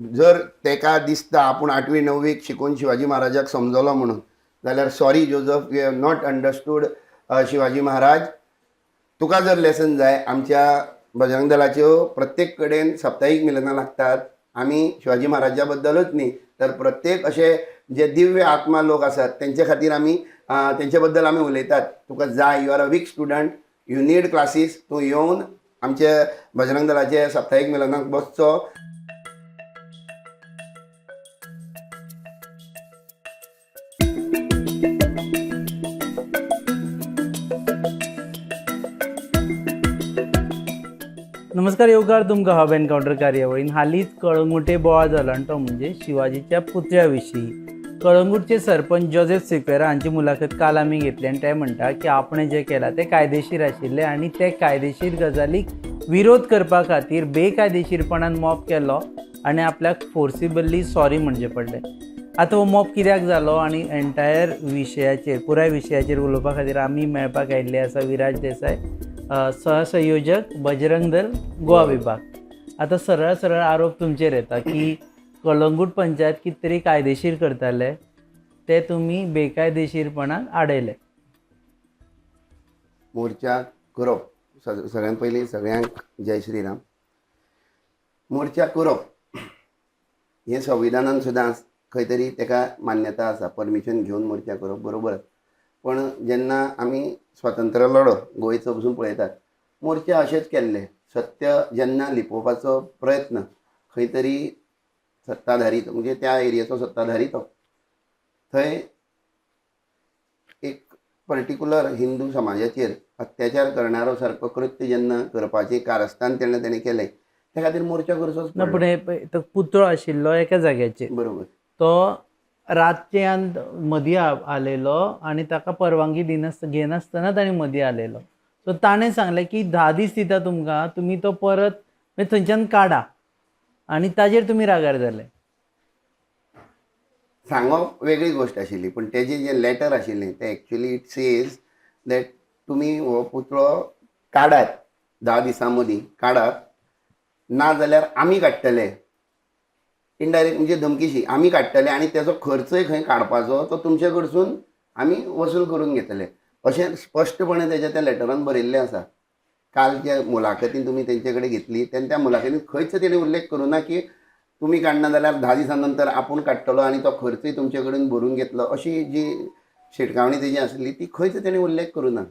जर तेका दिसता आपूण 8वी 9वीक शिकून शिवाजी महाराजाक समजलो म्हणून, जाल्यार sorry Joseph, we have not understood Shivaji Maharaj. तुका जर लेसन जाय, आमच्या बजरंग दलाच्यो प्रत्येक कडेन साप्ताहीक मिलनां लागतात. आमी शिवाजी महाराजा बद्दलूच न्ही तर प्रत्येक असे जे दिव्य आत्मा लोक आसात तेंचे खातीर आमी तेंचे बद्दल आमी उलयतात. तुका जाय, you are a week student, you need classes, तूं येवन आमचे बजरंग दलाचे साप्ताहीक मिलनाक बसचो. नमस्कार, येवकार तुमकां हब एनकाउंटर कार्यावळीन. हालींच कळंगुटे बोवाळ जालो आनी तो म्हणजे शिवाजीच्या पुतळ्या विशीं. कळंगूटचे सरपंच जोझेफ सिक्वेरा हांची मुलाखत काल आमी घेतली आनी ते म्हणटा की आपणें जें केलां तें कायदेशीर आशिल्लें आनी ते कायदेशीर गजालीक विरोध करपा खातीर बेकायदेशीरपणान मॉब केलो आनी आपल्याक फोर्सिबली सॉरी म्हणचें पडलें. आतां हो मॉब कित्याक जालो आनी एंटायर विशयाचेर, पुराय विशयाचेर उलोवपा खातीर आमी मेळपाक आयिल्ले आसा विराज देसाय, सहसंयोजक बजरंग दल गोवा विभाग. आता सरळ सरळ आरोप तुमचेर येता की कळंगूट पंचायत कितें तरी कायदेशीर करताले ते तुमी बेकायदेशीरपणान आडयले. मोर्चा करप, सगळ्यात पयलीं सगळ्यांक जय श्रीराम. मोर्चा करप हें संविधानान सुद्दां खंय तरी तेका मान्यता आसा, परमिशन घेवन मोर्चा करप बरोबर. पण जेन्ना आमी स्वातंत्र्य लढो गोंयचो पसून पळयतात, मोर्चे अशेंच केल्ले. सत्य जेन्ना लिपोवपाचो प्रयत्न खंय तरी सत्ताधारी, म्हणजे त्या एरियेचो सत्ताधारी तो, थंय एक पर्टिक्युलर हिंदू समाजाचेर अत्याचार करणारो सारको कृत्य जेन्ना करपाचें कारस्थान तेणें केलें, त्या खातीर मोर्चा करचोच ना, पडलो. पण तो पुतळो आशिल्लो एका जाग्याचेर, बरोबर. तो रातच्यान मदीं आलेलो आनी ताका परवानगी घेनासतना ताणें मदीं आलेलो. सो ताणें सांगलें की 10 दीस दिता तुमकां, तुमी तो परत थंयच्यान काडा, आनी ताजेर तुमी रागार जाले. सांगप वेगळी गोष्ट आशिल्ली, पण तेजें जें लेटर आशिल्लें तें एक्चुली इट सेज दॅट तुमी हो पुतळो काडात, 10 दिसां मदीं काडात, ना जाल्यार आमी काडटले. इनडायरेक्ट म्हणजे धमकीशी आमी काडटले आनी तेजो खर्चय खंय काडपाचो तो तुमचे कडसून आमी वसूल करून घेतले, अशें स्पश्टपणे तेजें त्या लेटरान बरयल्लें आसा. काल ज्या मुलाखतीन तुमी तेंचे कडेन घेतली तेन्ना त्या मुलाखतीन खंयच तेणें उल्लेख करूं ना की तुमी काडना जाल्यार 10 दिसां नंतर आपूण काडटलो आनी तो खर्चय तुमचे कडेन भरून घेतलो, अशी जी शिटकावणी तेजी आसली ती खंयच तेणें उल्लेख करूं ना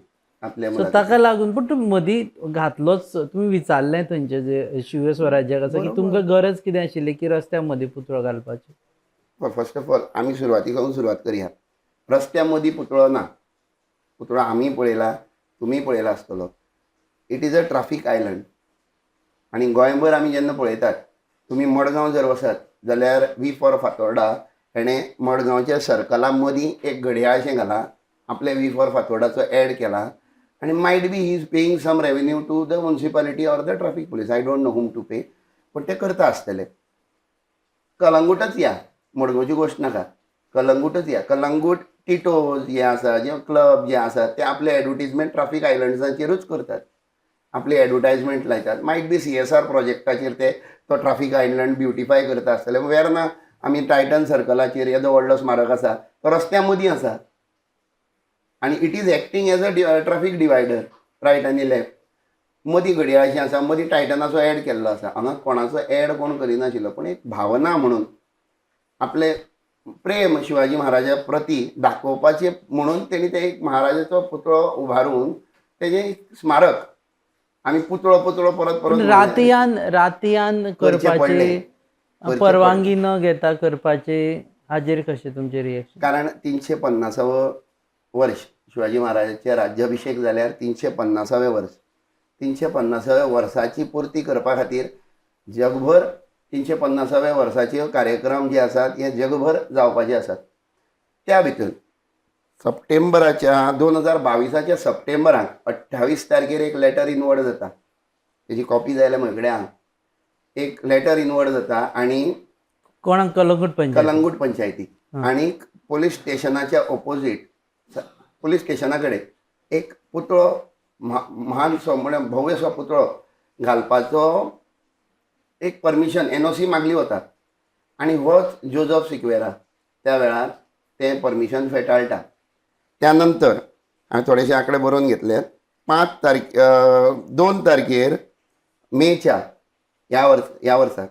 आपल्या सो ताका लागून. पण तुमी मदीं घातलोच, तुमी विचारलें थंयचे जे शिव स्वराज्याक आसा की तुमकां गरज कितें आशिल्ली की रस्त्या मदीं पुतळो घालपाची. फर्स्ट ऑफ ऑल आमी सुरवातीक सुरवात करया. रस्त्या मदीं पुतळो ना. पुतळो आमी पळयला, तुमी पळयला आसतलो. It is a traffic island. आनी गोंयभर आमी जेन्ना पळयतात, तुमी मडगांव जर वसात जाल्यार वी फॉर फातोर्डा हेणें मडगांवच्या सर्कला मदीं एक घडयाळशें घाला, आपले वी फॉर फातोर्डाचो एड केला, आनी might be he is paying some revenue to the municipality or the traffic police, I don't know whom to pay, पण ते करता आसतले. कलंगूटच या, मडगांवची गोश्ट नाका, कलंगूटच या. कलंगूट टिटोज जे आसा, जे क्लब जे आसात ते आपले एडवर्टिजमेंट ट्राफीक आयलंड्साचेरूच करतात, आपली एडवर्टायजमेंट लायतात. मायट बी CSR प्रोजेक्टाचेर ते तो ट्राफीक आयलंड ब्युटिफाय करता आसतले. वेरना आमी टायटन सर्कलाचेर येदो व्हडलो स्मारक आसा तो रस्त्या मदीं आसा आनी it is acting as a traffic divider, right आनी लेफ्ट. मदीं घडयाळशें आसा, मदीं टायटनाचो एड केल्लो आसा. हांगा कोणाचो एड कोण करिनाशिल्लो, पण एक भावना म्हणून आपले प्रेम शिवाजी महाराजा प्रती दाखोवपाचें म्हणून तेणी ते एक महाराजाचो पुतळो उबारून तेजें स्मारक आमी पुतळो परत परत रातयान करपाचे, परवानगी न घेता करपाचे, हाजेर कशें तुमचें रिएक्शन? कारण 350वं वर्ष शिवाजी महाराजाचे राज्याभिषेक जाल्यार 350वें वर्स. 350व्या वर्साची पुर्ती करपा खातीर जगभर 350व्या वर्साचे कार्यक्रम जे आसात हे जगभर जावपाचे आसात. त्या भितर सप्टेंबराच्या 2022च्या सप्टेंबराक 28 तारखेर एक लेटर इनवर्ड जाता. तेजी कॉपी जाय जाल्यार म्हजे कडेन आहा. एक लेटर इनवर्ड जाता आनी कोणाक? कलंगूट पंचायतीक. आनी पोलीस स्टेशनाच्या ऑपोजीट पोलीस स्टेशना कडेन एक पुतळो, महानसो म्हणजे भव्यसो पुतळो घालपाचो एक परमिशन NOC मागली वता. आणि होच जोझफ सिक्वेरा त्या वेळार तें परमिशन फेटाळटा. त्यानंतर हांवें थोडेशे आंकडे बरोवन घेतले. 2 तारखेर मेच्या ह्या वर्साक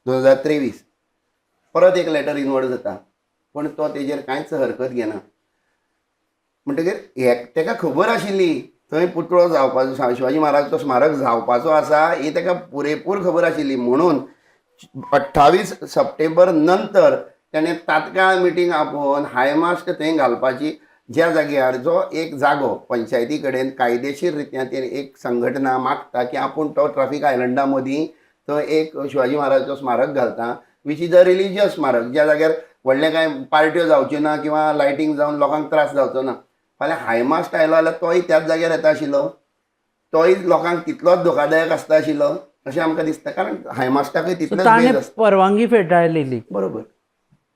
2023 परत एक लेटर इनवर्ड जाता, पण तो तेजेर कांयच हरकत घेना. म्हणटकीर ताका खबर आशिल्ली थंय पुतळो जावपाचो, शिवाजी महाराजाचो स्मारक जावपाचो आसा ही ताका पुरेपूर खबर आशिल्ली. म्हणून 28 सप्टेंबर नंतर ताणें तात्काळ मिटींग आपोवन हायमास्ट थंय घालपाची, ज्या जाग्यार जो एक जागो पंचायती कडेन कायदेशीर रित्या एक संघटना मागता की आपूण तो ट्रॅफिक आयलंडा मदीं थंय एक शिवाजी महाराजाचो स्मारक घालता, वीच इज अ रिलिजियस स्मारक, ज्या जाग्यार व्हडले कांय पार्ट्यो जावच्यो ना किंवा लायटींग जावन लोकांक त्रास जावचो ना. फाल्यां हायमास्ट आयलो जाल्यार तोय त्याच जाग्यार येता आशिल्लो, तोय लोकांक तितलोच धोकादायक आसता आशिल्लो अशें आमकां दिसता, कारण हायमास्टाकय तितलेच ताणें बेज आसता. परवानगी फेटाळलेली, बरोबर.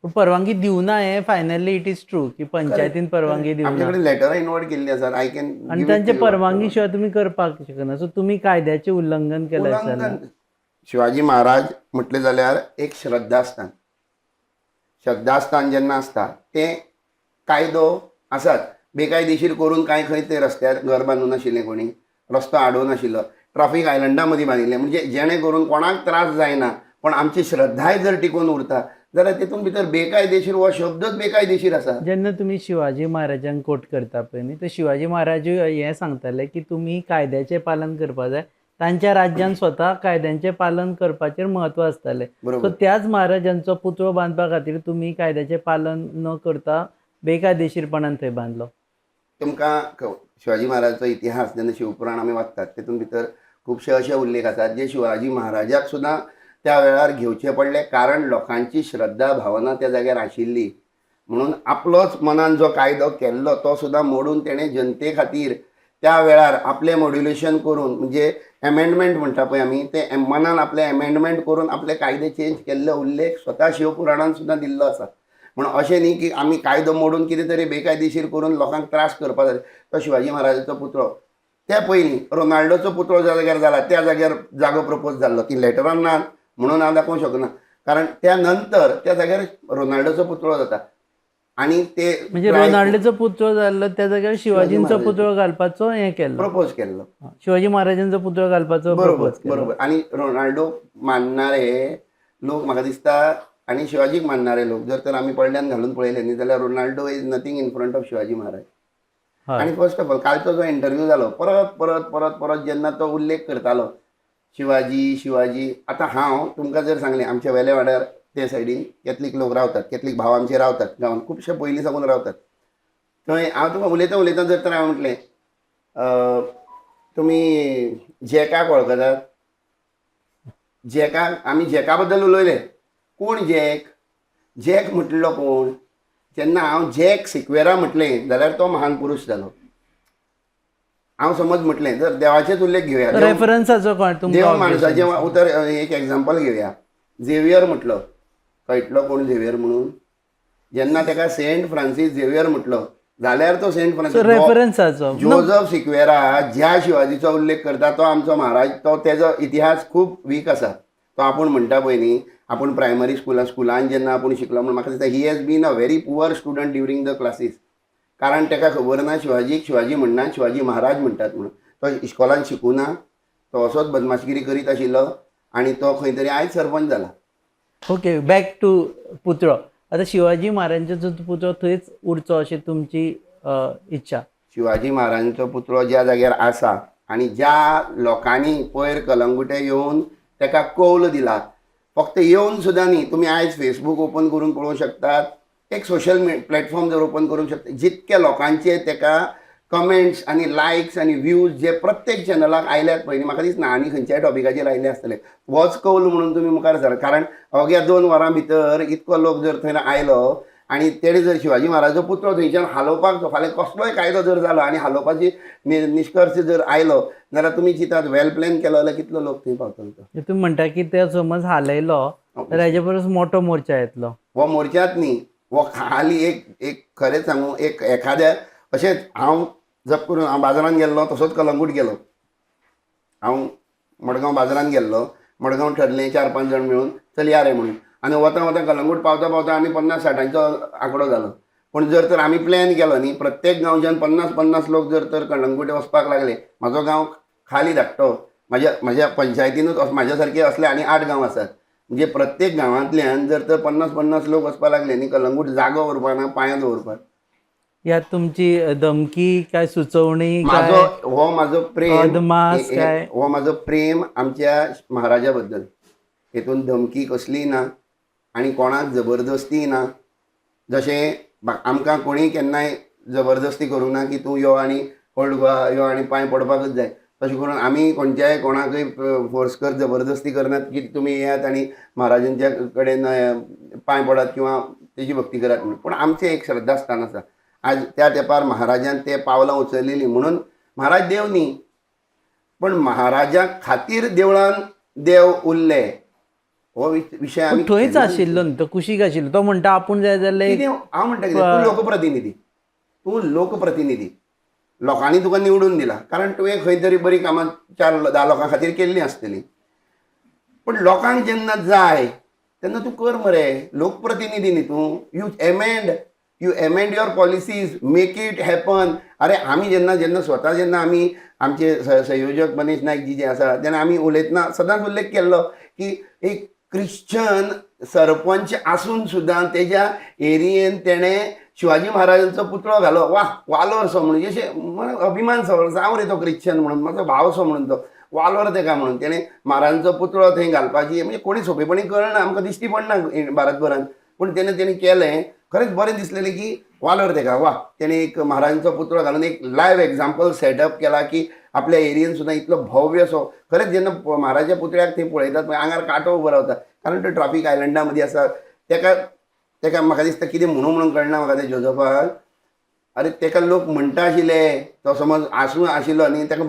पूण परवानगी दिवना हें फायनली इट इज ट्रू की पंचायतीन परवानगी दिवना आमचे कडेन लेटरां इनवर्ड केल्ली आसात. आय कॅन आणि त्यांचे परवानगी शिवाय तुम्ही करपाक शकना. सो तुम्ही कायद्याचे उल्लंघन केलें आसलें. शिवाजी महाराज म्हटले जाल्यार एक श्रद्धास्थान. श्रद्धास्थान जेन्ना आसता तें कायदो आसात. बेकायदेशीर करून कांय खंय ते रस्त्यार घर बांदून नाशिल्लें, कोणी रस्तो आडोवन नाशिल्लो, ट्रॅफिक आयलंडा मदीं बांदिल्लें, म्हणजे जेणे करून कोणाक त्रास जायना पण आमची श्रद्धाय जर टिकून उरता जाल्यार तितून भितर बेकायदेशीर हो शब्दच बेकायदेशीर आसा. जेन्ना तुम्ही शिवाजी महाराजांक कोट करता पळय न्ही, ते शिवाजी महाराजूय हें सांगताले की तुम्ही कायद्याचें पालन करपा जाय. तांच्या राज्यान स्वता कायद्यांचें पालन करपाचेर म्हत्व आसतालें. सो त्याच महाराजांचो पुतळो बांदपा खातीर तुम्ही कायद्याचें पालन न करता बेकायदेशीरपणान थंय बांदलो. तुमकां शिवाजी महाराजाचो इतिहास जेन्ना शिवपुराण आमी वाचतात तेतून भितर खुबशे अशे उल्लेख आसात जे शिवाजी महाराजाक सुद्दां त्या वेळार घेवचे पडले, कारण लोकांची श्रद्धा भावना त्या जाग्यार आशिल्ली. म्हणून आपलोच मनान जो कायदो केल्लो तो सुद्दां मोडून तेणें जनते खातीर त्या वेळार आपलें मॉड्युलेशन करून, म्हणजे एमेंडमेंट म्हणटा पळय आमी, ते मनान आपले एमेंडमेंट करून आपले कायदे चेंज केल्ले उल्लेख स्वता शिवपुराणान सुद्दां दिल्लो आसा. म्हणून अशें न्ही की आमी कायदो मोडून कितें तरी बेकायदेशीर करून लोकांक त्रास करपा जाय. तो शिवाजी महाराजाचो पुतळो त्या पयलीं रोनाल्डोचो पुतळो ज्या जाग्यार जाला त्या जाग्यार जागो प्रपोज जाल्लो, ती लेटरान ना म्हणून हांव दाखोवंक शकना, कारण त्या नंतर त्या जाग्यार रोनाल्डोचो पुतळो जाता. आणि ते म्हणजे रोनाल्डोचो पुतळो जाल्लो त्या जाग्यार शिवाजींचो पुतळो घालपाचो हें केल्लो, प्रपोज केल्लो. शिवाजी महाराजांचो पुतळो घालपाचो प्रपोज केल्लो. बरोबर. आणि रोनाल्डो मानणारे लोक म्हाका दिसता आणि शिवाजीक मानणारे लोक जर तर आमी पडल्यान घालून पळयले न्ही जाल्यार Ronaldo is nothing in front of Shivaji Maharaj. आणि फर्स्ट ऑफ ऑल कालचो जो इंटरव्यू जालो परत परत परत परत जेन्ना तो उल्लेख करतालो शिवाजी शिवाजी, आतां हांव तुमकां जर सांगलें आमच्या वेले वाड्यार ते सायडीन कॅथलीक लोक रावतात, कॅथलीक भाव आमचे रावतात गांवांत, खुबशे पयलीं साकून रावतात थंय. हांव तुका उलयता उलयता जर तर हांवें म्हटलें तुमी जॅकाक वळखतात, जॅकाक आमी जॅका बद्दल उलयले, कोण जॅक, जॅक म्हटलो कोण, जेन्ना हांव जॅक सिक्वेरा म्हटलें जाल्यार तो महान पुरुश जालो. हांव समज म्हटलें जर देवाचेच उल्लेख घेवया, रेफरन्साचो कोण देव तुमकां माणसाचें उतर एक एग्जाम्पल घेवया. झेवियर म्हटलो, कळटलो कोण झेवियर म्हणून, जेन्ना ताका सेंट फ्रांसीस झेवियर म्हटलो जाल्यार तो सेंट फ्रांसीस. रेफरन्साचो जोझफ सिक्वेरा ज्या शिवाजीचो उल्लेख करता तो आमचो महाराज, तो तेजो इतिहास खूब वीक आसा. तो आपूण म्हणटा पळय न्ही, आपूण प्रायमरी स्कुलान जेन्ना आपूण शिकलो म्हणून म्हाका दिसता he has been a very poor student during the classes, कारण ताका खबर ना शिवाजीक शिवाजी म्हणना शिवाजी महाराज म्हणटात म्हणून. तो इस्कॉलान शिकूना, तो असोच बदमाशगिरी करीत आशिल्लो आणि तो खंय तरी आयज सरपंच जाला. ओके, बॅक टू पुतळो. आता शिवाजी महाराजांचो पुतळो थंयच उरचो अशी तुमची इच्छा? शिवाजी महाराजांचो पुतळो ज्या जाग्यार आसा आणि ज्या लोकांनी पयर कलंगुटे येवन ताका कौल दिला, फक्त येवन सुद्दां न्ही, तुमी आयज फेसबूक ओपन करून पळोवंक शकतात, एक सोशल प्लॅटफॉर्म जर ओपन करूंक शकता, जितके लोकांचे ताका कमेंट्स आणि लायक्स आणि व्ह्यूज जे प्रत्येक चॅनलाक आयल्यात पळय न्ही, म्हाका दिसना आनी खंयच्याय टॉपिकाचेर आयले आसतले. होच कौल म्हणून तुमी मुखार सर, कारण अवघ्या 2 वरां भितर इतको लोक जर थंय आयलो आणि तेणे जर शिवाजी महाराजाचो पुतळो थंयच्यान हालोवपाक, फाल्यां कसलोय कायदो जर जालो आनी हालोवपाची निश्कर्श जर आयलो जाल्यार तुमी चिंतात वेल प्लॅन केलो जाल्यार कितलो लोक थंय पावतलो. तुम्ही म्हणटा की ते समज हालयलो तर हेजे परस मोठो मोर्चा येतलो. हो मोर्चात न्ही, हो खाली एक खरें सांगू, एक एखाद्या अशेंच हांव जप करून हांव बाजारान गेल्लो, तसोच कलंगूट गेलो, हांव मडगांव बाजारान गेल्लो, मडगांव ठरलें 4-5 जाण मेळून चलया रे म्हणून. आनी वता वता कलंगूट पावता पावता आमी 50-60 आंकडो जालो. पूण जर तर आमी प्लॅन केलो न्ही, प्रत्येक गांवच्यान 50-50 लोक जर तर कळंगूट वचपाक लागले, म्हाजो गांव खाली धाकटो, म्हाज्या पंचायतीनूच म्हाज्या सारके असले आनी 8 गांव आसात. म्हणजे प्रत्येक गांवांतल्यान जर तर 50-50 लोक वचपाक लागले न्ही, कळंगूट जागो उरपाक ना, पांयां दवरपाक. यात तुमची धमकी काय सुचोवणी म्हाजो काय हो म्हाजो प्रेम अदमास काय हो म्हाजो प्रेम आमच्या महाराजा बद्दल. हेतून धमकी कसली ना आनी कोणाक जबरदस्ती ना. जशें आमकां कोणीय केन्नाय जबरदस्ती करूं ना की तूं यो आनी ओल्ड गोवा यो आनी पांय पडपाकच जाय. तशें करून आमी खंयच्याय कोणाकय फोर्स कर जबरदस्ती करनात की तुमी येयात आनी महाराजांच्या कडेन पांय पडात किंवा तेजी भक्ती करात म्हणून. पूण आमचें एक श्रद्धास्थान आसा. आज त्या तेंपार महाराजान ते पावलां उचललेलीं म्हणून महाराज देव न्ही, पण महाराजा खातीर देवळान देव उरले हो विशय पूण आमी थंयच आशिल्लो न्ही तो, कुशीक आशिल्लो तो. म्हणटा आपूण जाय जाल्यार कितें हांव म्हणटा कितें, तूं लोकप्रतिनिधी, तूं लोकप्रतिनिधी, लोकांनी तुका निवडून दिला कारण तुवें खंय तरी बरी कामां 4-10 लोकां खातीर केल्लीं आसतलीं. पण लोकांक जेन्ना जाय तेन्ना तूं कर मरे. लोकप्रतिनिधी न्ही तूं. You amend your policies, make it happen. अरे आमी जेन्ना स्वता जेन्ना आमी आमचे संयोजक मनीष नायक जी जे आसा तेन्ना आमी उलयतना सदांच उल्लेख केल्लो की एक क्रिश्चन सरपंच आसून सुद्दां तेज्या एरियेन तेणें शिवाजी महाराजांचो पुतळो घालो. वालोर सो म्हणून अशें अभिमान सो जावं रे तो क्रिश्चन म्हणून, म्हाजो भाव सो म्हणून तो वालोर तेका म्हणून तेणें महाराजांचो पुतळो थंय घालपाची. म्हणजे कोणी सोंपेपणी कळना, आमकां दिश्टी पडना भारतभरान. पूण तेणें केलें, खरेंच बरें दिसलेलें की वालोर तेका तेणें एक महाराजांचो पुतळो घालून एक लायव्ह एग्जाम्पल सेटअप केला की आपल्या एरियेन सुद्दां इतलो भव्य सो. खरेंच जेन्ना महाराजा पुतळ्याक थंय पळयतात पळय आंगार कांटो उबो रावता. कारण तो ट्रॅफिक आयलंडा मदीं आसा. तेका म्हाका दिसता कितें म्हणून कळना म्हाका ते जोजफाक. अरे तेका लोक म्हणटा आशिल्ले, तो समज आसूं आशिल्लो न्ही, तेका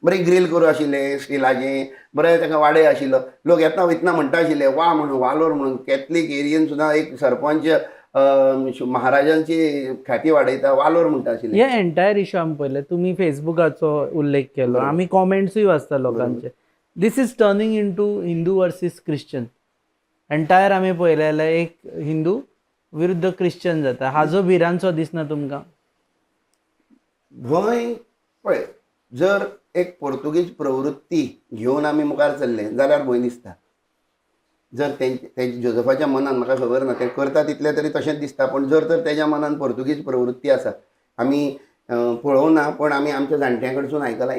बरी ग्रील करूं आशिल्लें स्टिलाचें, बरें तेका वाडय आशिल्लो. लोक येतना वयतना म्हणटा आशिल्ले म्हणून वालोर म्हणून. कॅथलीक एरियेन सुद्दां एक सरपंच महाराजांची ख्याती वाडयता, वालोर म्हणटा आशिल्ले. हे एंटायर इशू आमी पळयले. तुमी फेसबुकाचो उल्लेख केलो, आमी कॉमेंट्सूय वाचता लोकांचे. This is turning into Hindu versus Christian. Entire आमी पळयलें एक हिंदू विरुद्ध क्रिश्चन जाता. हाजो भिरांचो दिसना तुमकां? भंय पळय, जर एक पोर्तुगीज प्रवृत्ती घेवन आमी मुखार चल्ले जाल्यार भंय दिसता. जर ते जोजफाच्या मनान म्हाका खबर ना, ते करता तितले तरी तशेंच दिसता. पण जर तर तेज्या मनान पोर्तुगीज प्रवृत्ती आसा, आमी पळोवना पण आमी आमच्या जाणट्यां कडसून आयकलां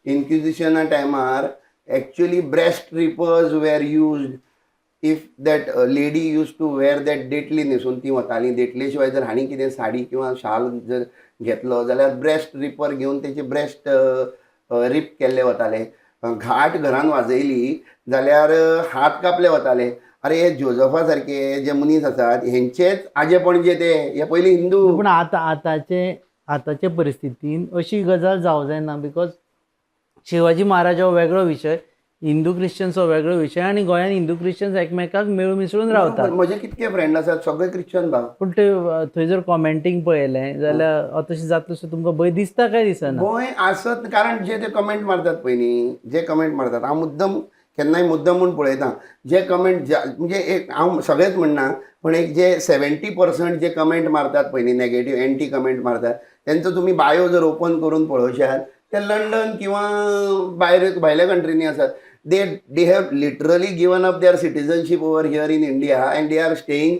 इन्क्विजिशना टायमार actually breast rippers were used. If that lady use to wear that daily न्हेसून ती वताली. डेटले शिवाय जर हांणी कितें साडी किंवा शाल जर घेतलो जाल्यार ब्रेस्ट रिपर घेवन तेचे ब्रेस्ट रिप केल्ले वताले. घाट घरान वाजयली जाल्यार हात कापले वताले. अरे हे जोजफा सारके जे मनीस आसात हेंचेच आजे पणजे ते, हे पयलीं हिंदू. पूण आतांचे परिस्थितीन अशी गजाल जावं जायना. बिकॉज शिवाजी महाराज हो वेगळो विशय, हिंदू क्रिश्चन्स हो वेगळो विशय, आनी गोंयान हिंदू क्रिश्चन्स एकमेकाक मेळून मिसळून रावतात. म्हजे कितके फ्रेंड आसात सगळे क्रिश्चन भाव. पूण ते थंय जर कॉमेंटींग पळयलें जाल्यार तशें जाता तशें तुमकां भंय दिसता काय दिसना? भंय आसत, कारण जे ते कमेंट मारतात पळय न्ही, जे कमेंट मारतात, हांव मुद्दम केन्नाय मुद्दम म्हणून पळयता. जे कमेंट म्हणजे एक हांव सगळेंच म्हणना पण एक जे 70% जे कमेंट मारतात पळय न्ही, नेगेटीव एंटी कमेंट मारतात, तेंचो तुमी बायो जर ओपन करून पळोवशात ते लंडन किंवा भायल्या कंट्रीनी आसात. they have literally given up their citizenship over here in India and they are staying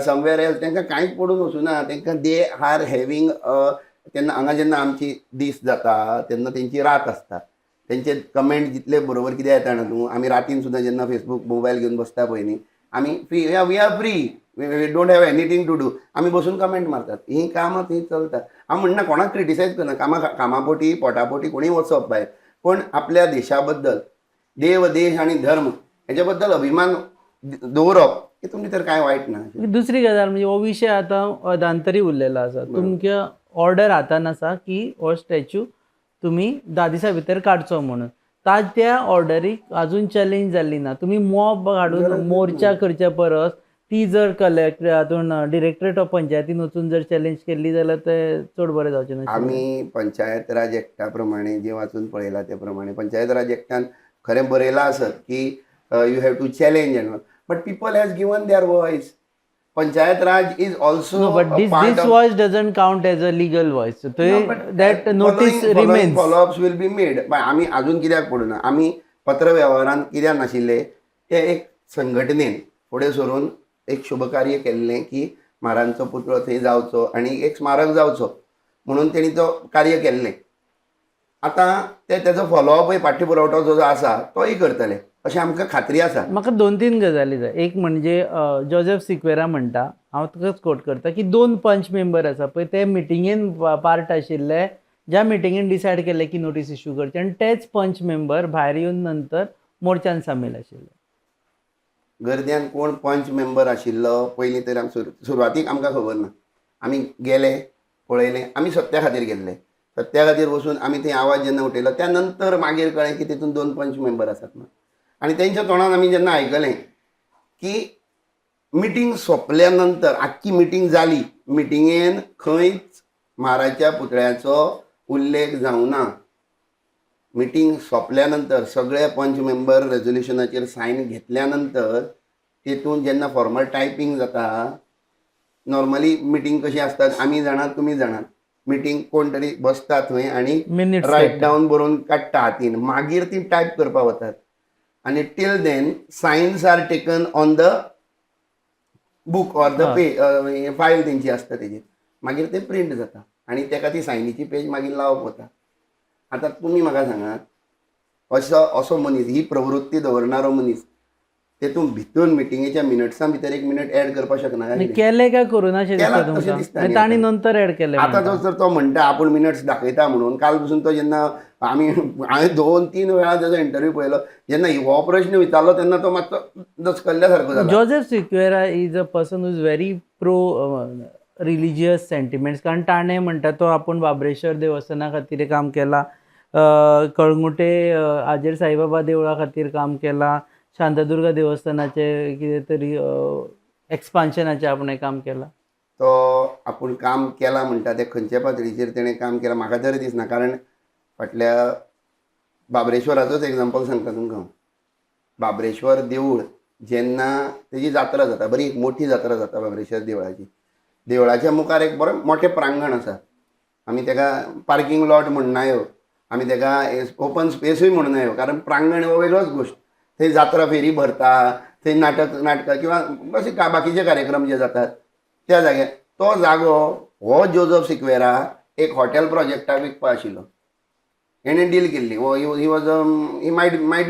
somewhere else. तांकां कांयच पडून वचुना. तांकां दे आर हॅविंग तेन्ना हांगा जेन्ना आमची दीस जाता तेन्ना तेंची रात आसता. तेंचे कमेंट जितले बरोबर कितें येता ना तूं, आमी रातीन सुद्दां जेन्ना फेसबूक मोबायल घेवन बसता पळय न्ही, आमी free, we are free, we don't have anything to do. आमी बसून कमेंट मारतात. ही कामां थंय चलता. हांव म्हणना कोणाक क्रिटिसायज करना, कामापोटी पोटापोटी कोणीय वचप भायर, पण आपल्या देशा बद्दल, देव देश आणि धर्म हेच्या बद्दल अभिमान दवरप हे तुमचे तर काय वायट ना. दुसरी गजाल म्हणजे हो विशय आतां अदांतरी उरलेलो आसा. तुमच्या ऑर्डर हातान आसा की हो स्टॅच्यू तुमी 10 दिसां भितर काडचो म्हणून. त्या ऑर्डरीक अजून चॅलेंज जाल्ली ना. तुमी मॉब हाडून मोर्चा करच्या परस ती जर कलेक्टर हातून डिरेक्टरेट ऑफ पंचायतीन वचून जर चॅलेंज केल्ली जाल्यार ते चड बरें जावचें ना. आमी पंचायत राज एक्टा प्रमाणे जे वाचून पळयला ते प्रमाणे पंचायत राज एक्टान खरें बरयलां आसत की you have to challenge and. But people has given their voice. Panchayat raj is also but this voice doesn't count as a legal voice. That notice remains. Followups will be made. आम्ही अजून कित्याक पडूना, आम्ही पत्र व्यवहारांत कित्याक नाशिल्ले, ते एक संघटनेन फुडें सरून एक शुभ कार्य केल्लें की म्हारांचो पुतळो थंय जावचो आनी एक स्मारक जावचो म्हणून तेणी तो कार्य केल्लें. आतां तेजो फॉलोअपय पाठ्यपुरवठो जो आसा तोय करतले अशें आमकां खात्री आसा. म्हाका 2-3 गजाली जाय. एक म्हणजे जोझेफ सिक्वेरा म्हणटा, हांव तुकाच कोट करता की 2 पंच मेंबर आसा पळय ते मिटिंगेन पार्ट आशिल्ले, ज्या मिटिंगेन डिसायड केल्लें की नोटीस इश्यू करची, आनी तेच पंच मेंबर भायर येवन नंतर मोर्चान सामील आशिल्ले. गर्द्यान कोण पंच मेंबर आशिल्लो पयलीं तर सुरवातीक आमकां खबर ना. आमी गेले, पळयलें, आमी सत्या खातीर गेल्ले. सत्या खातीर वचून आमी थंय आवाज जेन्ना उठयलो त्या नंतर मागीर कळ्ळें की तितून 2 पंच मेंबर आसात म्हणून. आनी तेंच्या तोंडान आमी जेन्ना आयकलें की मिटींग सोंपल्या नंतर आख्खी मिटींग जाली, मिटिंगेन खंयच म्हाराच्या पुतळ्याचो उल्लेख जावं ना. मिटींग सोंपल्या नंतर सगळे पंच मेंबर रेजोल्युशनाचेर सायन घेतल्या नंतर तेतून जेन्ना फॉर्मल टायपींग जाता, नॉर्मली मिटींग कशी आसतात आमी जाणात तुमी जाणात, मिटींग कोण तरी बसता थंय आनी Minutes रायट डावन बरोवन काडटा हातीन, मागीर ती टायप करपाक वतात. आनी till then signs are taken on the book or the file तेंची आसता तेजेर, मागीर ते प्रिंट जाता आनी तेका ती सायनीची पेज मागीर लावप वता. आतां तुमी म्हाका सांगात, असो मनीस, ही प्रवृत्ती दवरणारो मनीस तेतून भितर मिटिंगेच्या मिनट्सां भितर 1 मिनट ऍड करपाक शकना काय? केले काय करूना अशें दिसता केलां तशें तुमकां? दिसता आनी न्ही ताणी आता. नंतर ऍड केले. आतां जर तो म्हणटा आपूण मिनट्स दाखयता म्हणून, काल पसून तो जेन्ना हांवें 2-3 वेळा तेजो इंटरव्यू पळयलो, जेन्ना हो प्रश्न विचारलो तेन्ना तो मातसो दचकल्ल्या सारको जालो. Joseph Sequeira is a person who is very pro religious sentiments. कारण ताणें म्हणटा तो आपूण बाबरेश्वर देवस्थाना खातीर काम केला, कळंगुटे हाजेर साईबाबा देवळा खातीर काम केला, शांतादुर्गा देवस्थानाचे कितें तरी एक्सपान्शनाचें आपणें काम केलां. तो आपूण काम केलां म्हणटा ते खंयच्या पातळीचेर तेणें काम केलां म्हाका तरी दिसना. कारण फाटल्या बाबरेश्वराचोच एग्जांपल सांगता तुमकां हांव. बाबरेश्वर देवूळ जेन्ना तेजी जात्रा जाता, बरी एक मोठी जात्रा जाता बाबरेश्वर देवळाची, देवळाच्या मुखार एक बरें मोठें प्रांगण आसा. आमी तेका पार्किंग लॉट म्हणनायो, आमी तेका ओपन स्पेसूय म्हणनायो, कारण प्रांगण हो वेगळोच गोश्ट. थंय जात्रा फेरी भरता, थंय नाटकां किंवा अशे बाकीचे कार्यक्रम जे जातात त्या जाग्यार तो जागो हो जोझेफ सिक्वेरा एक हॉटेल प्रोजेक्टाक विकपा आशिल्लो. हेणें डील केल्ली. He was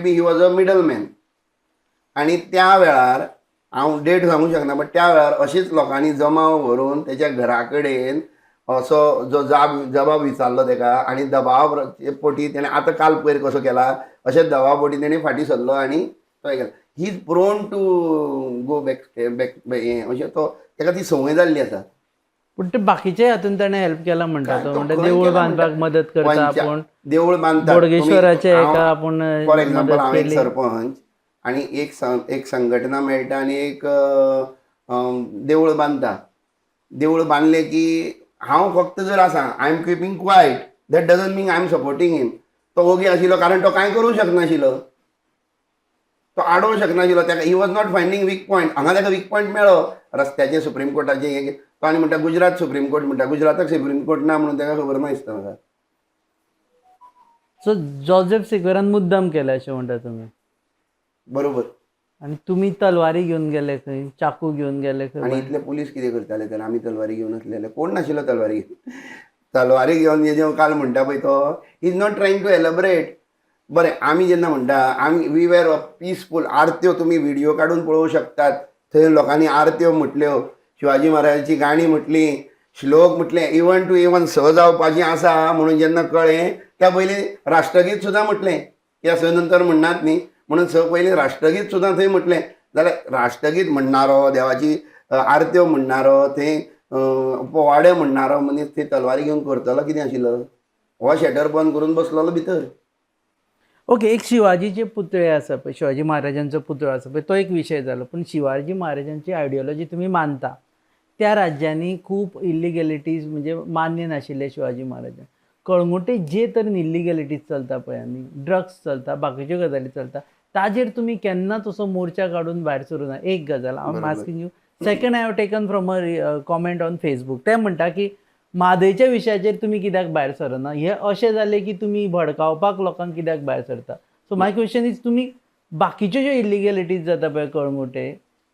he was a middle man. आनी त्या वेळार हांव डेट सांगूंक शकना, बट त्या वेळार अशीच लोकांनी जमाव व्हरून तेच्या घरा कडेन असो जो जबाब विचारलो तेका, आनी दबाव पोटी तेणें आतां काल पयर कसो केला अशें दबाव पोटी तेणें फाटीं सरलो आनी तो केला. He is prone to go back हें अशें तो तेका ती संवय जाल्ली आसा. पूण ते बाकीचे हातून ताणें हेल्प केला म्हणटा तो. म्हणटा खंय देवूळ केला बांदपाक म्हणटा? मदत करता आपूण, देवूळ बांदता बोडगेश्वराचे एका आपूण फॉर एक्झाम्पल हांव एक केली. सरपंच आनी एक संघटना मेळटा आनी एक देवूळ बांदता. देवूळ बांदलें की हांव फक्त जर आसा, I am keeping quiet, that doesn't mean I am supporting him. तो ओगी आशिल्लो कारण तो कांय करूंक शकनाशिल्लो, तो आडोवंक शकनाशिल्लो. ताका he was not finding weak point. हांगा ताका वीक पॉयंट मेळ्ळो रस्त्याचे, सुप्रीम कोर्टाचे हे. तो आनी म्हणटा गुजरात सुप्रीम कोर्ट म्हणटा, गुजराताक सुप्रीम कोर्ट ना म्हणून ताका खबर ना दिसता म्हाका. सो जोझेफ सिक्वेरान मुद्दाम केलें अशें म्हणटा तुमी. बरोबर. आनी तुमी तलवारी घेवन गेले खंय, चाकू घेवन गेले खंय? आनी इतले पुलीस कितें करताले तर आमी तलवारी घेवन आसलेले? कोण नाशिल्लो तलवारी घेवन. तलवारी घेवन जे काल म्हणटा पळय तो is not trying to elaborate. बरें, आमी जेन्ना म्हणटा वी वेर पीसफूल. आरत्यो तुमी व्हिडिओ काडून पळोवंक शकतात. थंय लोकांनी आरत्यो म्हटल्यो, शिवाजी महाराजाची गाणी म्हटली, श्लोक म्हटले, इवन स जावपाची आसा म्हणून जेन्ना कळ्ळें त्या पयलीं राष्ट्रगीत सुद्दां म्हटलें. त्या स नंतर म्हणनात न्ही म्हणून स पयलीं राष्ट्रगीत सुद्दां थंय म्हटलें. जाल्यार राष्ट्रगीत म्हणणारो, देवाची आरत्यो म्हणणारो, थंय पोवाडे म्हणणारो मनीस थंय तलवारी घेवन करतलो कितें आशिल्लो? हो शटर बंद करून बसलेलो भितर. ओके, एक शिवाजीचे पुतळे आसा पळय, शिवाजी महाराजांचो पुतळो आसा पळय, तो एक विशय जालो. पूण शिवाजी महाराजांची आयडियोलॉजी तुमी मानता, त्या राज्यांनी खूब इलिगॅलिटीज म्हणजे मान्य नाशिल्ले शिवाजी महाराजांक. कळंगुटे जे तरेन इलिगॅलिटीज चलता पळय आनी ड्रग्स चलता, बाकीच्यो गजाली चलता, ताजेर तुम्ही केन्नाच असो मोर्चा काढून भायर सरूं ना. एक गजाल I am asking you. Second I have taken from a comment on Facebook. ते म्हणटा की म्हादयच्या विशयाचेर तुमी कित्याक भायर सरना. हे अशें जालें की तुमी भडकावपाक लोकांक कित्याक भायर सरता. सो माय क्वेश्चन इज तुमी बाकीच्यो ज्यो इलिगॅलिटीज जाता पळय कळंगुटे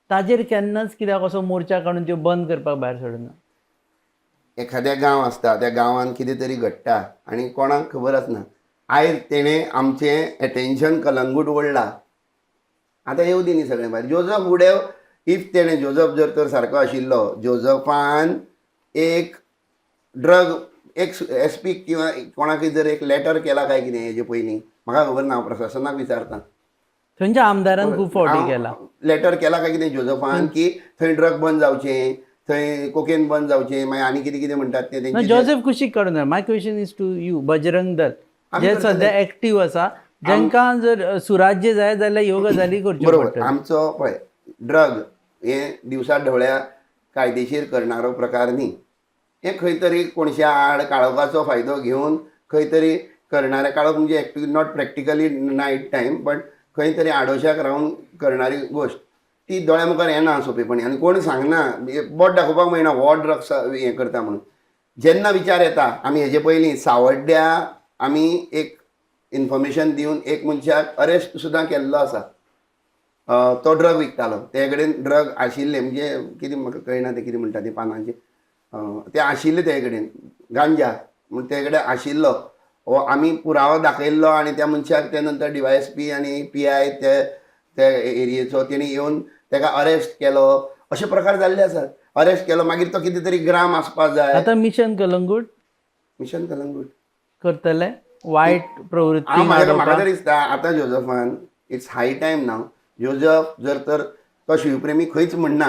ताजेर केन्नाच कित्याक असो मोर्चा काडून त्यो बंद करपाक भायर सरना. एखाद्या गांव आसता त्या गांवांत कितें तरी घडटा आनी कोणाक खबर आसना. आयज तेणें आमचें एटेन्शन कलंगूट ओडला. आतां येवं दी न्ही सगळें भायर. जोझफ उडेव इफ तेणें जोझफ जर तर सारको आशिल्लो, जोझफान एक ड्रग एक SP किंवा कोणाकय जर एक लेटर केला काय कितें हेजे पयलीं म्हाका खबर ना, हांव प्रशासनाक विचारता. थंयच्या आमदारान खूब फावटी केला. लेटर केला काय कितें जोझफान की थंय ड्रग बंद जावचें, थंय कोकेन बंद जावचें, मागीर आनी कितें कितें म्हणटात ते ना तेंचे जोसेफ कुशीक काडून. My question is to you Bajrang Dal जे सध्या एक्टिव्ह आसा, जांकां जर सुराज्य जाय जाल्यार ह्यो गजाली करच्यो बरोबर. पडटल्यो. आमचो पळय ड्रग हे दिवसा ढवळ्या कायदेशीर करणारो प्रकार न्ही. हे खंय तरी कोणशा आड काळोखाचो फायदो घेवन खंय तरी करणारे, काळोख म्हणजे active not practically night time but खंय तरी आडोशाक रावन करणारी गोश्ट ती दोळ्या मुखार येना सोंपेपणी. आनी कोण सांगना, बोट दाखोवपाक मेळना हो ड्रग्स हें करता म्हणून. जेन्ना विचार येता, आमी हेजे पयलीं सावड्ड्या आमी एक इन्फॉर्मेशन दिवन एक मनशाक अरेस्ट सुद्दां केल्लो आसा. तो ड्रग विकतालो. ते कडेन ड्रग आशिल्ले म्हणजे कितें म्हाका कळना ते कितें म्हणटा ते पानांचे ते आशिल्ले ते कडेन गांजा म्हण ते कडेन आशिल्लो. हो आमी पुरावो दाखयल्लो आनी त्या मनशाक ते नंतर DYSP आनी PI ते एरियेचो तेणी येवन ताका अरेस्ट केलो. अशे प्रकार जाल्ले आसात. अरेस्ट केलो मागीर तो कितें तरी ग्राम आसपाक जाय. आतां मिशन कलंगूट मिशन कलंगूट करतले वायट प्रवृत्ती. म्हाका तरी दिसता आतां जोझफान it's high time now. Joseph जर तर तो शिवप्रेमी खंयच म्हणना,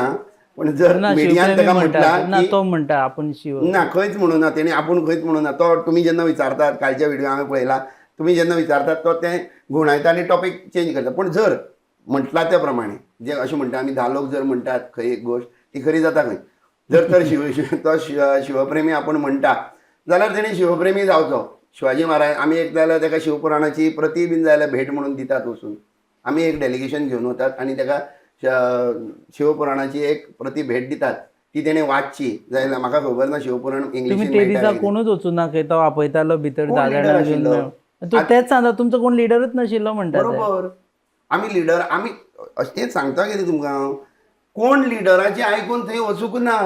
पण जर मिडियान ताका म्हटला तो म्हणटा आपूण शिव ना खंयच म्हणूं ना, तेणी आपूण खंयच म्हणूं ना. तो तुमी जेन्ना विचारतात, कालच्या व्हिडिओ हांवें पळयला, तुमी जेन्ना विचारतात तो तें घुवणायता आनी टॉपीक चेंज करता. पूण जर म्हटला त्या प्रमाणे जे अशें म्हणटा आमी 10 लोक जर म्हणटात खंय एक गोश्ट ती खरी जाता खंय. जर तर तो शिवप्रेमी आपूण म्हणटा जाल्यार तेणी शिवप्रेमी जावचो. शिवाजी महाराज आमी एक जाल्यार ताका शिवपुराणाची प्रती बीन जाल्यार भेट म्हणून दितात वचून. आमी एक डेलिगेशन घेवन वतात आनी ताका शिवपुराणाची एक प्रती भेट दितात. ती तेणें वाचची जाल्यार म्हाका खबर ना शिवपुराण इंग्लिशीन ते दिसा कोणूच वचूं ना खंय तो आपयतालो भितर 10 जाणां घेवन. तूं तेच सांगता तुमचो कोण लिडरच नाशिल्लो म्हणटा. बरोबर. आमी लिडर आमी तेच सांगता कितें तुमकां, कोण लिडराचें आयकून थंय वचूंक ना.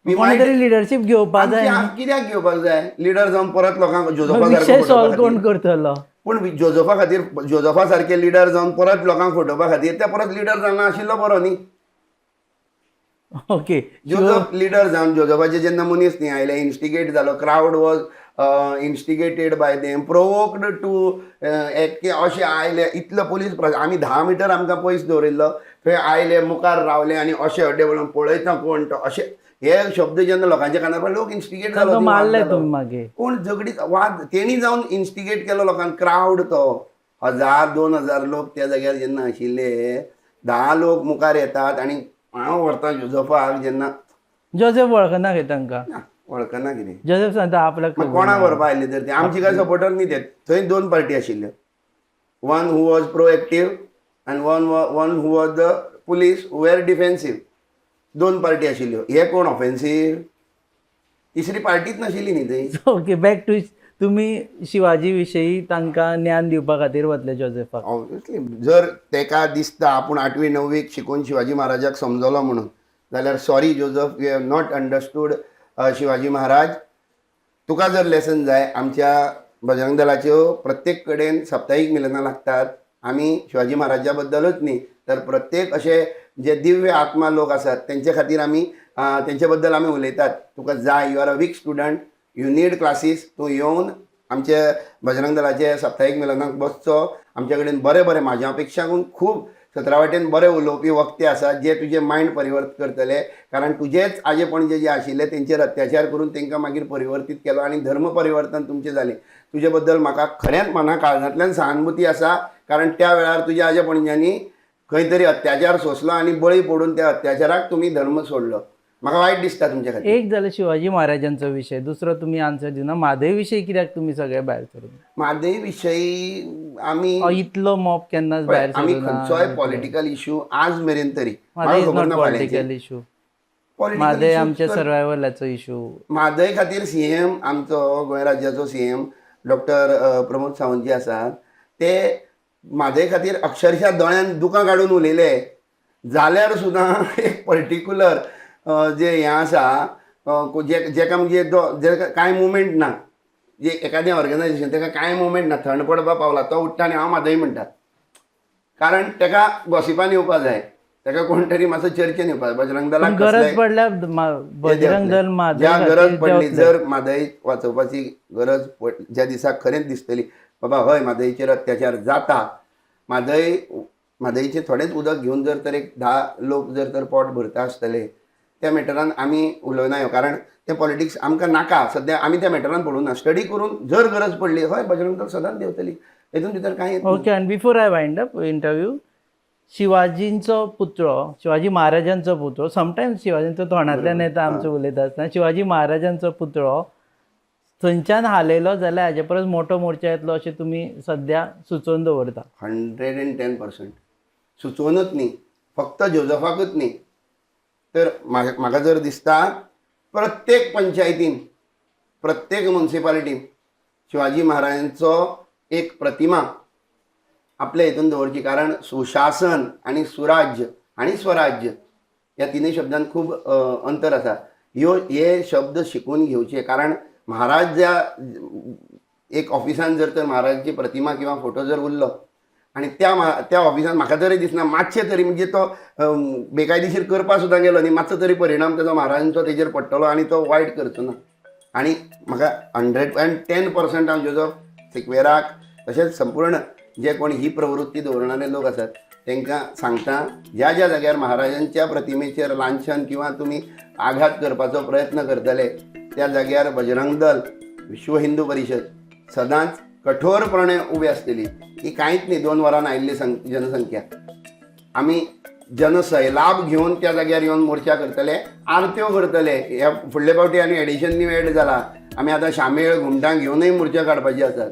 कोणी तरी लिडरशीप घेवपाक जाय. कित्याक घेवपाक जाय? लिडर जावन परत लोकांक विशय सॉल्व कोण करतलो. पूण जोझफा खातीर जोझफा सारके लिडर जावन परत लोकांक फटोवपा खातीर ते परत लिडर जावना आशिल्लो बरो न्ही. ओके. जोझफ लिडर जावन जोझफाचे जेन्ना मनीस न्ही आयले, इन्स्टिगेट जालो, crowd was instigated by them, provoked to act. अशें आयले इतलो पोलीस आमी 10 मिटर आमकां पयस दवरिल्लो थंय आयले, मुखार रावले आनी अशें अड्डे वळून पळयता कोण तो अशें हे शब्द जेन्ना लोकांच्या कानार पडले लोक इन्स्टिगेट जालो. मारले तुम्ही मागे कोण झगडीत वाद तेणी जावन इन्स्टिगेट केलो लोकांक. क्रावड तो 1000-2000 लोक त्या जाग्यार जेन्ना आशिल्ले, 10 लोक मुखार येतात आनी हांव व्हरता जोझफाक. जेन्ना जोसेफ वळखना खंय तांकां वळखना कितें जोसेफ सांगता आपल्याक कोणाक व्हरपा आयले तर ते आमचे काय सपोर्टर न्ही ते. थंय 2 पार्टी आशिल्ल्यो. वन हू वॉज प्रोएक्टीव आनी one who was the police who were defensive. 2 party आशिल्ल्यो. हे कोण ऑफेन्सीव? तिसरी पार्टीच नाशिल्ली न्ही थंय. ओके. बॅक टू तुमी शिवाजी विशयी तांकां ज्ञान दिवपा खातीर वतले जोसेफाक. ऑब्वियसली जर तेका दिसता आपूण 8वी 9वीक शिकून शिवाजी महाराजाक समजलो म्हणून जाल्यार sorry Joseph, you have not understood Shivaji Maharaj. तुका जर लेसन जाय, आमच्या बजरंग दलाच्यो प्रत्येक कडेन साप्ताहीक मिलनां लागतात. आमी शिवाजी महाराजा बद्दलूच न्ही तर प्रत्येक अशे जे दिव्य आत्मा लोक आसात तेंचे खातीर आमी तेंचे बद्दल आमी उलयतात. तुका जाय, you are a week student, you need classes, तूं येवन आमचे बजरंग दलाचे साप्ताहीक मिलनाक बसचो. आमचे कडेन बरे बरे म्हाज्या पेक्षाकून खूब 17 वाटेन बरे उलोवपी वक्ते आसात जे तुजें मायंड परिवर्त करतले. कारण तुजेच आजे पणजे जे आशिल्ले तेंचेर अत्याचार करून तेंकां मागीर परिवर्तीत केलो आनी धर्म परिवर्तन तुमचें जालें. तुजे बद्दल म्हाका खऱ्यांत मना काळजांतल्यान सहानुभुती आसा. कारण त्या वेळार तुज्या आजे पणज्यांनी खंय तरी अत्याचार सोंसलो आनी बळी पडून त्या अत्याचाराक तुमी धर्म सोडलो. म्हाका वायट दिसता तुमच्या खातीर. एक जाल्यार शिवाजी महाराजांचो विशय, दुसरो तुमी आन्सर दिना म्हादय विशय कित्याक तुमी सगळे भायर सरून म्हादय विशयी आमी इतलो मॉप केन्नाच भायर आमी सरून खंयचोय पॉलिटिकल इश्यू आज मेरेन तरी म्हादय इज खबर नॉट ना political issue. Political Mhadei issues आमच्या तर- सर्वायवलाचो इशू. म्हादय खातीर सीएम आमचो गोंय राज्याचो सीएम डॉक्टर प्रमोद सावंत जे आसात ते म्हादय खातीर अक्षरशः दोळ्यान दुकां काडून उलयले जाल्यार सुद्दां एक पर्टिक्युलर जे हें आसा जेका म्हणजे जेका कांय मुवमेंट ना, जे एखादें ऑर्गनायजेशन ताका कांय मुवमेंट ना, थंड पडपा पावला तो उठ्ठा आनी हांव म्हादय म्हणटा. कारण ताका गॉसिपान येवपा जाय, ताका कोण तरी मातसो चर्चेन येवपा जाय. बजरंग दलाक गरज कसलेंय- पडल्यार बजरंग दल म्हादय ज्या खातीर गरज पडली, देंवतले. जर म्हादय वाचोवपाची गरज ज्या दिसाक खरेंच दिसतली बाबा हय म्हादयचेर अत्याचार जाता, म्हादयचे थोडेच उदक घेवन जर तर एक 10 लोक जर तर पोट भरता आसतले त्या मॅटरान आमी उलोवनायो. कारण तें पॉलिटिक्स आमकां नाका. सद्या आमी त्या मॅटरान पडूं ना. स्टडी करून जर गरज पडली हय बजरंग दल सदांच देंवतली, हेतून भितर कांय okay. And before I wind up interview, शिवाजींचो पुतळो, शिवाजी महाराजांचो पुतळो, समटायम्स शिवाजींचो तोंडांतल्यान येता आमचो उलयता आसतना, शिवाजी महाराजांचो पुतळो थंयच्यान हालयलो जाल्यार हाजे परस मोठो मोर्चा येतलो अशें तुमी सद्या सुचोवन दवरता. 110% सुचोवनूच न्ही, फक्त जोझफाकूच न्ही, तर म्हाका जर दिसता प्रत्येक पंचायतीन, प्रत्येक म्युनिसिपालिटीन शिवाजी महाराजांचो एक प्रतिमा आपल्या हितून दवरची. कारण सुशासन आणि सुराज्य आणि स्वराज्य ह्या तिनूय शब्दांत खूब अंतर आसा. हे शब्द शिकून घेवचे. कारण महाराज ज्या एक ऑफिसान जर तर महाराजाची प्रतिमा किंवा फोटो जर उरलो आणि त्या ऑफिसान म्हाका तरी दिसना मातशें तरी म्हणजे तो बेकायदेशीर करपा सुद्दां गेलो न्ही, मातसो तरी परिणाम ताचो महाराजांचो तेजेर पडटलो आणि तो वायट करचो ना. आणि म्हाका 110% हांव जोझफ सिक्वेराक तशेंच संपूर्ण जे कोण ही प्रवृत्ती दवरणारे लोक आसात तांकां सांगता, ज्या ज्या जाग्यार महाराजांच्या प्रतिमेचेर लांछन किंवा तुमी आघात करपाचो प्रयत्न करतले त्या जाग्यार बजरंग दल, विश्व हिंदू परिशद सदांच कठोरपणे उबी आसतली. ही कांयच न्ही 2 वरांन आयिल्ली जनसंख्या. आमी जनसैलाब घेवन त्या जाग्यार येवन मोर्चा करतले, आरत्यो करतले. ह्या फुडले फावटी आनी एडिशन न्यू एड जाला, आमी आतां शामेळ घुमटां घेवनूय मोर्चा काडपाची आसात.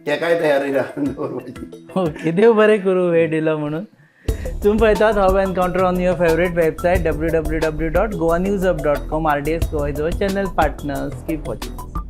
तेकाय तयारी दवरपाची. ओके, देव बरें करूं वेळ दिलो म्हणून. तुम्ही पळयतात हाव encounter on your favourite website www.goanewsup.com. RDS Goa is our channel partners. Keep watching.